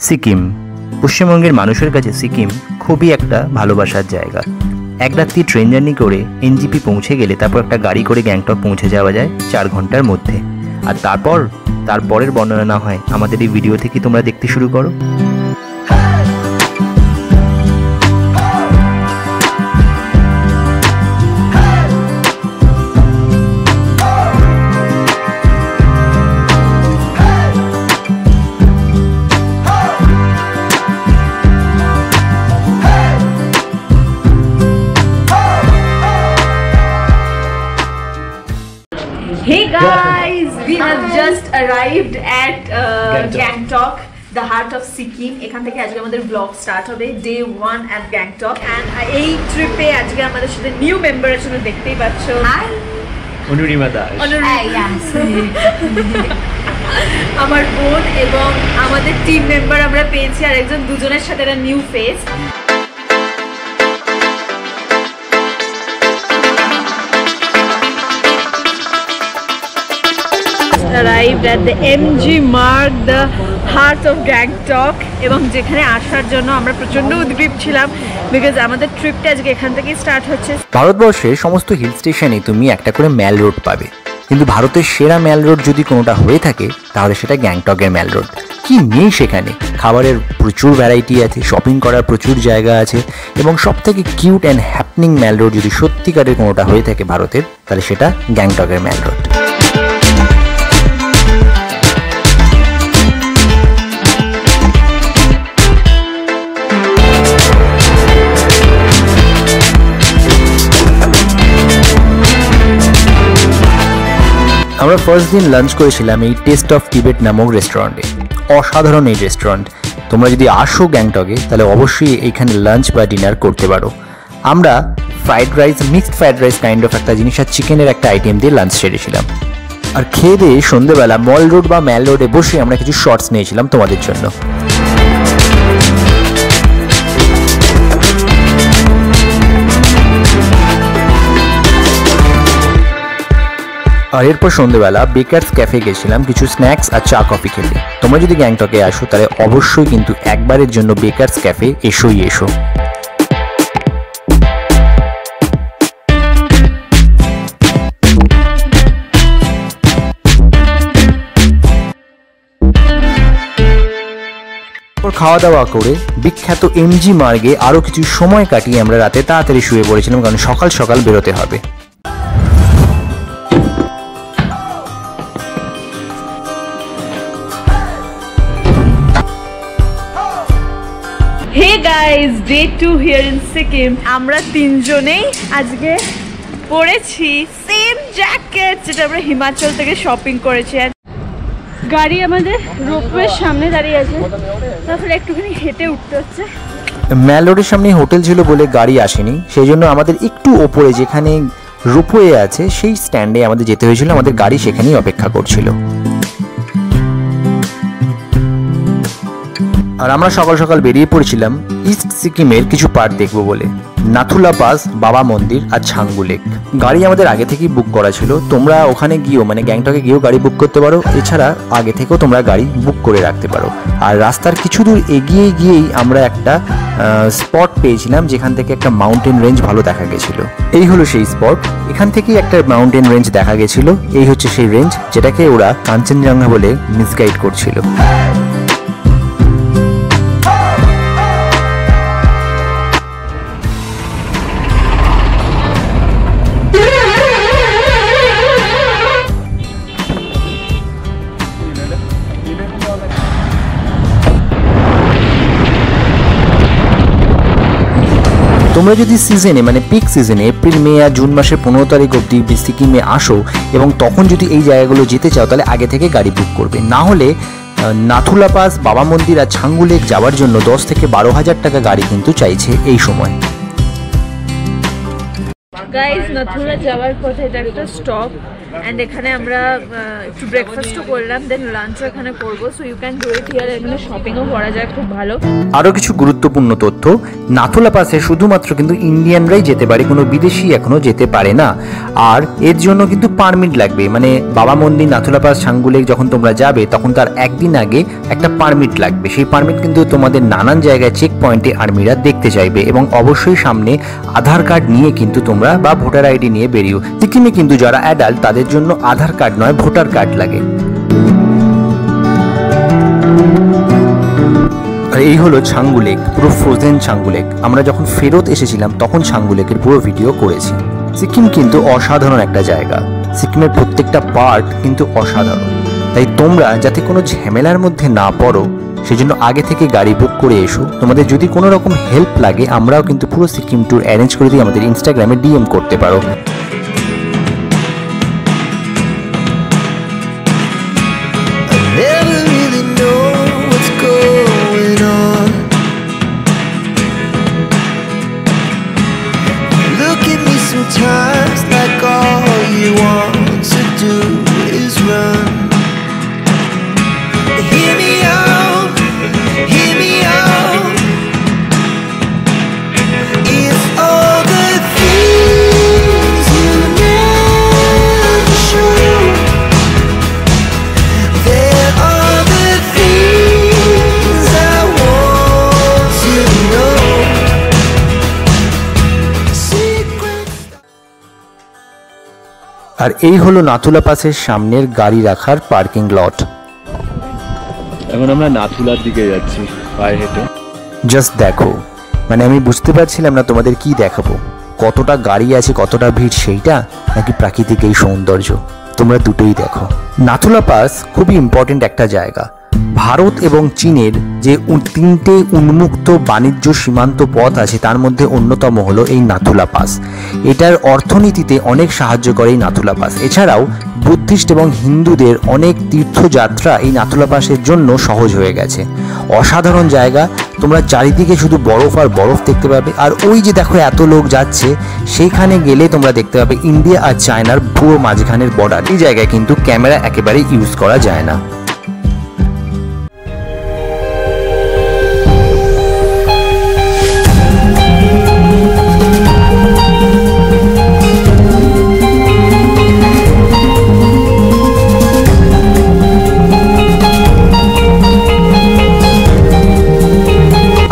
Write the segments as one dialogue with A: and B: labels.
A: সিকিম পশ্চিমবঙ্গের মানুষের কাছে সিকিম খুবই একটা ভালোবাসার জায়গা। এক রাত্রি ট্রেন জার্নি করে এনজিপি পৌঁছে গেলে তারপর একটা গাড়ি করে গ্যাংটক পৌঁছে যাওয়া যায় 4 ঘন্টার মধ্যে। আর তারপরের বর্ণনা না হয় আমাদের এই ভিডিও থেকে তোমরা দেখতে শুরু করো।
B: Hey guys, we have just arrived at Gangtok, the heart of Sikkim. এখান থেকে আজকে আমাদের ব্লগ স্টার্ট হবে, ডে 1 at Gangtok. And এই ট্রিপে আজকে আমাদের সাথে নিউ মেম্বার আছে, দেখতেই পাচ্ছ। হাই
A: অনুরিমা দাস।
B: আমার বোন এবং আমাদের টিম মেম্বার আমরা পেয়েছি আর একজন, দুজনের সাথে একটা new face. Arrived at the MG Marg, the heart of Gangtok, এবং যেখানে আসার জন্য আমরা প্রচন্ড উদ্গ্রীব ছিলাম বিকজ আমাদের ট্রিপটা আজকে এখান থেকেই স্টার্ট হচ্ছে।
A: ভারতবর্ষের সমস্ত হিল স্টেশনে তুমি একটা করে ম্যাল রোড পাবে, কিন্তু ভারতের সেরা ম্যাল রোড যদি কোনোটা হয়ে থাকে তাহলে সেটা গ্যাংটকের ম্যাল রোড। কি নেই সেখানে? খাবারের প্রচুর ভ্যারাইটি আছে, শপিং করার প্রচুর জায়গা আছে, এবং সব থেকে cute and happening Mall Road যদি সত্যিকারের কোনোটা হয়ে থাকে ভারতের, তাহলে সেটা গ্যাংটকের ম্যাল রোড। আমরা ফার্স্ট দিন লাঞ্চ করেছিলাম এই টেস্ট অফ টিবেট নামক রেস্টুরেন্টে। অসাধারণ এই রেস্টুরেন্ট, তোমরা যদি আসো গ্যাংটকে তাহলে অবশ্যই এইখানে লাঞ্চ বা ডিনার করতে পারো। আমরা fried rice, mixed fried rice kind of একটা জিনিস আর চিকেনের একটা আইটেম দিয়ে লাঞ্চ সেরেছিলাম। আর খেয়ে দিয়ে সন্ধ্যেবেলা মল রোড বা ম্যাল রোডে বসে আমরা কিছু শর্টস নিয়েছিলাম তোমাদের জন্য। আর এরপর সন্ধ্যেবেলা বেকার্স ক্যাফে গেছিলাম কিছু স্ন্যাক্স আর চা কফি খেতে। তোমরা যদি গ্যাংটকে আসো তাহলে অবশ্যই কিন্তু একবারের জন্য বেকার্স ক্যাফে এসো। খাওয়া দাওয়া করে বিখ্যাত এমজি মার্গে আরো কিছু সময় কাটিয়ে আমরা রাতে তাড়াতাড়ি শুয়ে পড়েছিলাম, কারণ সকাল সকাল বেরোতে হবে।
B: Hey guys, day 2 here in Sikkim. আমরা তিনজনেই আজকে পরেছি সেম জ্যাকেট যেটা আমরা হিমাচল থেকে শপিং করেছি। আর গাড়ি আমাদের রোপওয়ের সামনে দাঁড়িয়ে আছে, তাহলে একটুখানি হেঁটে উঠতে হচ্ছে।
A: ম্যাল রোডের সামনে হোটেল ছিল বলে গাড়ি আসেনি, সেই জন্য আমাদের একটু ওপরে যেখানে রোপওয়ে আছে সেই স্ট্যান্ডে আমাদের যেতে হয়েছিল। আমাদের গাড়ি সেখানেই অপেক্ষা করছিল। আর আমরা সকাল সকাল বেরিয়ে পড়েছিলাম ইস্ট সিকিমের কিছু পার্ট দেখবো বলে, নাথুলা পাস, বাবা মন্দির আর ছাঙ্গু লেক। গাড়ি আমাদের আগে থেকেই বুক করা ছিল। তোমরা ওখানে গিয়েও মানে গ্যাংটকে গিয়েও গাড়ি বুক করতে পারো, এছাড়া আগে থেকেও তোমরা গাড়ি বুক করে রাখতে পারো। আর রাস্তার কিছু দূর এগিয়ে গিয়েই আমরা একটা স্পট পেয়েছিলাম যেখান থেকে একটা মাউন্টেন রেঞ্জ ভালো দেখা গেছিল। এই হলো সেই স্পট, এখান থেকেই একটা মাউন্টেন রেঞ্জ দেখা গেছিল। এই হচ্ছে সেই রেঞ্জ যেটাকে ওরা কাঞ্চনজঙ্ঘা বলে মিসগাইড করছিল। তোমরা যদি সিজনে মানে পিক সিজনে এপ্রিল, মে আর জুন মাসের 15 তারিখ অবধি সিকিমে আসো এবং তখন যদি এই জায়গাগুলো যেতে চাও তাহলে আগে থেকে গাড়ি বুক করবে। না হলে নাথুলা পাস, বাবা মন্দির আর ছাঙ্গু লেক যাওয়ার জন্য 10 থেকে 12 হাজার টাকা গাড়ি কিন্তু চাইছে এই সময়।
B: গাইস নাথুলা যাওয়ার পথে এটা একটা স্টপ এন্ড এখানে আমরা একটু ব্রেকফাস্টও করলাম, দেন লাঞ্চও এখানে করবো। So you can do it here, এখানে শপিংও করা যায়, খুব ভালো।
A: আরও কিছু গুরুত্বপূর্ণ তথ্য, নাথুলা পাসে শুধুমাত্র কিন্তু ইন্ডিয়ানরাই যেতে পারে, কোনো বিদেশি এখনো যেতে পারে না। আর এর জন্য কিন্তু পারমিট লাগবে, মানে বাবা মন্দির, নাথুলা পাস, ছাঙ্গু লেক যখন তোমরা যাবে তখন তার একদিন আগে একটা পারমিট লাগবে। সেই পারমিট কিন্তু তোমাদের নানান জায়গায় চেক পয়েন্টে আর্মিরা দেখতে চাইবে, এবং অবশ্যই সামনে আধার কার্ড নিয়ে কিন্তু তোমরা বা ভোটার আইডি নিয়ে বেরিও। সিকিমে কিন্তু যারা অ্যাডাল্ট তাদের জন্য আধার কার্ড নয়, ভোটার কার্ড লাগে। আর এই হলো ছাঙ্গু লেক, পুরো ফ্রোজেন ছাঙ্গু লেক। আমরা যখন ফেরত এসেছিলাম তখন ছাঙ্গু লেকের পুরো ভিডিও করেছি। সিকিম কিন্তু অসাধারণ একটা জায়গা, সিকিমের প্রত্যেকটা পার্ট কিন্তু অসাধারণ। তাই তোমরা যাতে কোনো ঝামেলার মধ্যে না পড়ো সেজন্য আগে থেকে গাড়ি বুক করে এসো। তোমাদের যদি কোনো রকম হেল্প লাগে আমরাও কিন্তু পুরো সিকিম ট্যুর অ্যারেঞ্জ করে দিই, আমাদের ইনস্টাগ্রামে ডিএম করতে পারো।
C: Sometimes like all you want to do is run. Hear me out, hear me out. It's all the things you never show. There are the things I want to know.
A: আর এই হলো নাথুলা পাসের সামনের গাড়ি রাখার parking lot.
D: এখন আমরা নাথুলার দিকে যাচ্ছি পায়ে হেঁটে।
A: জাস্ট দেখো, মানে আমি বুঝতে পারছিলাম না তোমাদের কি দেখাবো, কতটা গাড়ি আছে, কতটা ভিড়, সেইটা নাকি প্রাকৃতিক এই সৌন্দর্য, তোমরা দুটোই দেখো। নাথুলা পাস খুবই ইম্পর্টেন্ট একটা জায়গা। ভারত এবং চীনের যে তিনটে উন্মুক্ত বাণিজ্য সীমান্ত পথ আছে তার মধ্যে অন্যতম হলো এই নাথুলা পাস। এটার অর্থনীতিতে অনেক সাহায্য করে এই নাথুলা পাস। এছাড়াও বুদ্ধিস্ট এবং হিন্দুদের অনেক তীর্থযাত্রা এই নাথুলা পাসের জন্য সহজ হয়ে গেছে। অসাধারণ জায়গা, তোমরা চারিদিকে শুধু বরফ আর বরফ দেখতে পাবে। আর ওই যে দেখো এত লোক যাচ্ছে, সেইখানে গেলে তোমরা দেখতে পাবে ইন্ডিয়া আর চায়নার পুরো মাঝখানের বর্ডার। এই জায়গায় কিন্তু ক্যামেরা একেবারে ইউজ করা যায় না।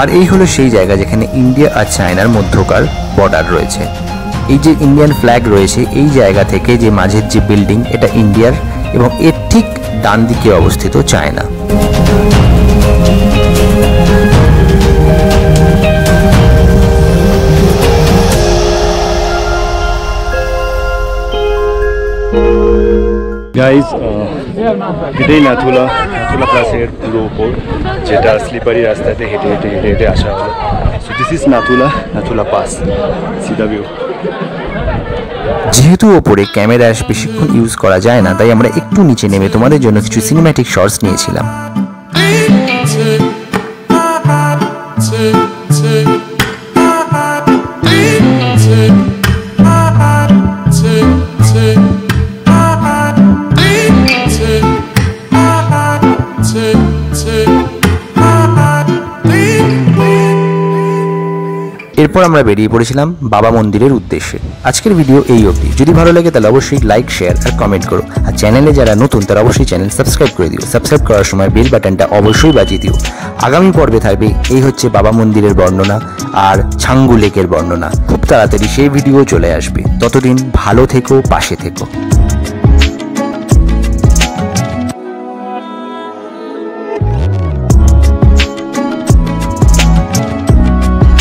A: আর এই হলো সেই জায়গা যেখানে ইন্ডিয়া আর চায়নার মধ্যকার বর্ডার রয়েছে। এই যে ইন্ডিয়ান ফ্ল্যাগ রয়েছে, এই জায়গা থেকে যে মাঝের যে বিল্ডিং, এটা ইন্ডিয়ার, এবং এর ঠিক ডান দিকে অবস্থিত চায়না।
D: গাইজ এটাই নাথুলা পাসের পুরো উপর, যেটা স্লিপারি রাস্তাতে হেঁটে হেঁটে হেঁটে হেঁটে আসা হলো। So this is Nathula pass, C the view.
A: যেহেতু ওপরে ক্যামেরা বেশিক্ষণ ইউজ করা যায় না, তাই আমরা একটু নিচে নেমে তোমাদের জন্য কিছু সিনেম্যাটিক শর্টস নিয়েছিলাম। এরপর আমরা বেরিয়ে পড়েছিলাম বাবা মন্দিরের উদ্দেশ্যে। আজকের ভিডিও এই অবধি। যদি ভালো লাগে তাহলে অবশ্যই লাইক, শেয়ার আর কমেন্ট করো। আর চ্যানেলে যারা নতুন তারা অবশ্যই চ্যানেল সাবস্ক্রাইব করে দিও। সাবস্ক্রাইব করার সময় বেল বাটনটা অবশ্যই বাজিয়ে দিও। আগামী পর্বে থাকবে এই হচ্ছে বাবা মন্দিরের বর্ণনা আর ছাঙ্গু লেকের বর্ণনা। খুব তাড়াতাড়ি সেই ভিডিও চলে আসবে। ততদিন ভালো থেকো, পাশে থেকো।